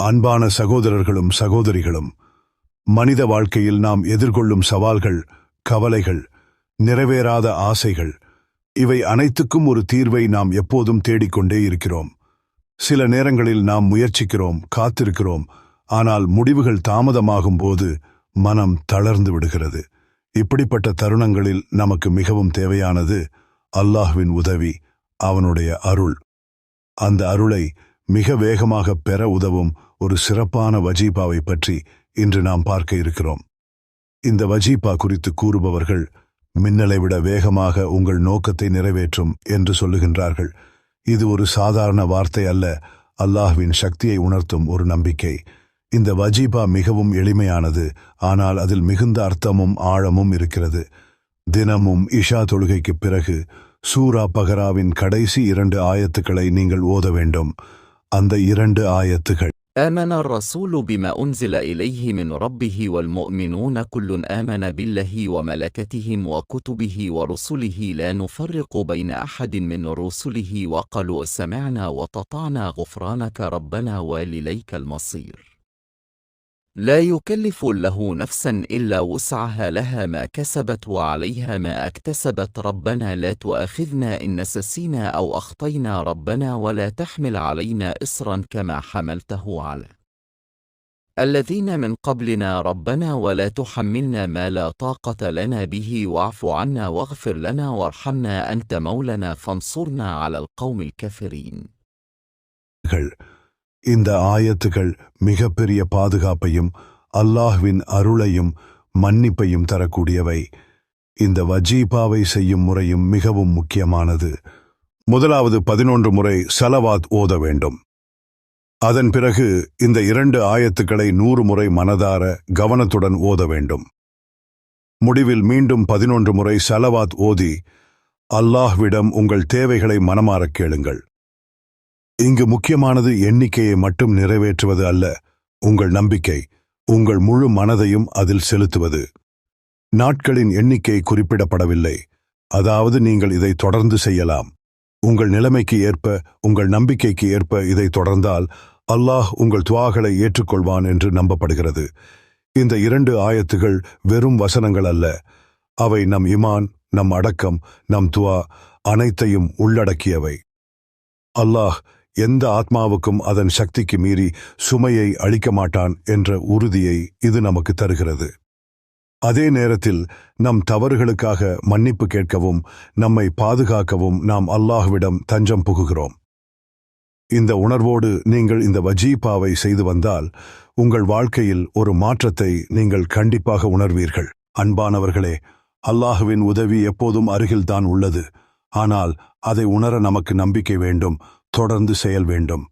அன்பான சகோதரர்களும் சகோதரிகளும், மனித வாழ்க்கையில் நாம் எதிர்கொள்ளும் சவால்கள், கவலைகள், நிறைவேறாத ஆசைகள், இவை அனைத்துக்கும் ஒரு தீர்வை நாம் எப்போதும் தேடிக்கொண்டே இருக்கிறோம். சில நேரங்களில் நாம் முயற்சிக்கிறோம், காத்திருக்கிறோம், ஆனால் முடிவுகள் தாமதமாகும் போது மனம் தளர்ந்து விடுகிறது. இப்படிப்பட்ட தருணங்களில் நமக்கு மிகவும் தேவையானது அல்லாஹ்வின் உதவி, அவனுடைய அருள். அந்த அருளை மிக வேகமாக பெற உதவும் ஒரு சிறப்பான வஜீபாவை பற்றி இன்று நாம் பார்க்க இருக்கிறோம். இந்த வஜீபா குறித்து கூறுபவர்கள், மின்னலை விட வேகமாக உங்கள் நோக்கத்தை நிறைவேற்றும் என்று சொல்லுகின்றார்கள். இது ஒரு சாதாரண வார்த்தை அல்ல, அல்லாஹ்வின் சக்தியை உணர்த்தும் ஒரு நம்பிக்கை. இந்த வஜீபா மிகவும் எளிமையானது, ஆனால் அதில் மிகுந்த அர்த்தமும் ஆழமும் இருக்கிறது. தினமும் இஷா தொழுகைக்குப் பிறகு சூரா பகராவின் கடைசி 2 ஆயத்துக்களை நீங்கள் ஓத வேண்டும். அந்த 2 ஆயத்துகள்: آمن الرسول بما أنزل إليه من ربه والمؤمنون كل آمن بالله وملائكته وكتبه ورسله لا نفرق بين أحد من رسله وقالوا سمعنا وأطعنا غفرانك ربنا وإليك المصير. لا يكلف الله نفسا إلا وسعها لها ما كسبت وعليها ما اكتسبت ربنا لا تؤاخذنا إن نسينا أو أخطينا ربنا ولا تحمل علينا إصرا كما حملته على الذين من قبلنا ربنا ولا تحملنا ما لا طاقة لنا به واعف عنا واغفر لنا وارحمنا أنت مولانا فانصرنا على القوم الكافرين. இந்த ஆயத்துகள் மிகப்பெரிய பாதுகாப்பையும் அல்லாஹ்வின் அருளையும் மன்னிப்பையும் தரக்கூடியவை. இந்த வஜீபாவை செய்யும் முறையும் மிகவும் முக்கியமானது. முதலாவது 11 முறை ஸலவாத் ஓத வேண்டும். அதன் பிறகு இந்த 2 ஆயத்துக்களை 100 முறை மனதார கவனத்துடன் ஓத வேண்டும். முடிவில் மீண்டும் 11 முறை ஸலவாத் ஓதி அல்லாஹ்விடம் உங்கள் தேவைகளை மனமாறக் கேளுங்கள். இங்கு முக்கியமானது எண்ணிக்கையை மட்டும் நிறைவேற்றுவது அல்ல, உங்கள் நம்பிக்கை, உங்கள் முழு மனதையும் அதில் செலுத்துவது. நாட்களின் எண்ணிக்கை குறிப்பிடப்படவில்லை, அதாவது நீங்கள் இதை தொடர்ந்து செய்யலாம். உங்கள் நிலைமைக்கு ஏற்ப, உங்கள் நம்பிக்கைக்கு ஏற்ப இதை தொடர்ந்தால் அல்லாஹ் உங்கள் துஆகளை ஏற்றுக்கொள்வான் என்று நம்பப்படுகிறது. இந்த 2 ஆயத்துகள் வெறும் வசனங்கள் அல்ல, அவை நம் ஈமான், நம் அடக்கம், நம் துஆ அனைத்தையும் உள்ளடக்கியவை. அல்லாஹ் எந்த ஆத்மாவுக்கும் அதன் சக்திக்கு மீறி சுமையை அளிக்க மாட்டான் என்ற உறுதியை இது நமக்கு தருகிறது. அதே நேரத்தில் நம் தவறுகளுக்காக மன்னிப்பு கேட்கவும் நம்மை பாதுகாக்கவும் நாம் அல்லாஹ்விடம் தஞ்சம் புகுகிறோம். இந்த உணர்வோடு நீங்கள் இந்த வஜீபாவை செய்து வந்தால் உங்கள் வாழ்க்கையில் ஒரு மாற்றத்தை நீங்கள் கண்டிப்பாக உணர்வீர்கள். அன்பானவர்களே, அல்லாஹ்வின் உதவி எப்போதும் அருகில்தான் உள்ளது. ஆனால் அதை உணர நமக்கு நம்பிக்கை வேண்டும், தொடர்ந்து செயல் வேண்டும்.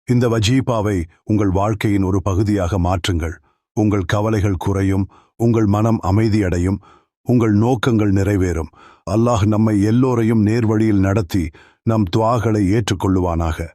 இந்த வஜீபாவை உங்கள் வாழ்க்கையின் ஒரு பகுதியாக மாற்றுங்கள். உங்கள் கவலைகள் குறையும், உங்கள் மனம் அமைதியடையும், உங்கள் நோக்கங்கள் நிறைவேறும். அல்லாஹ் நம்மை எல்லோரையும் நேர்வழியில் நடத்தி நம் துஆகளை ஏற்றுக்கொள்ளுவானாக.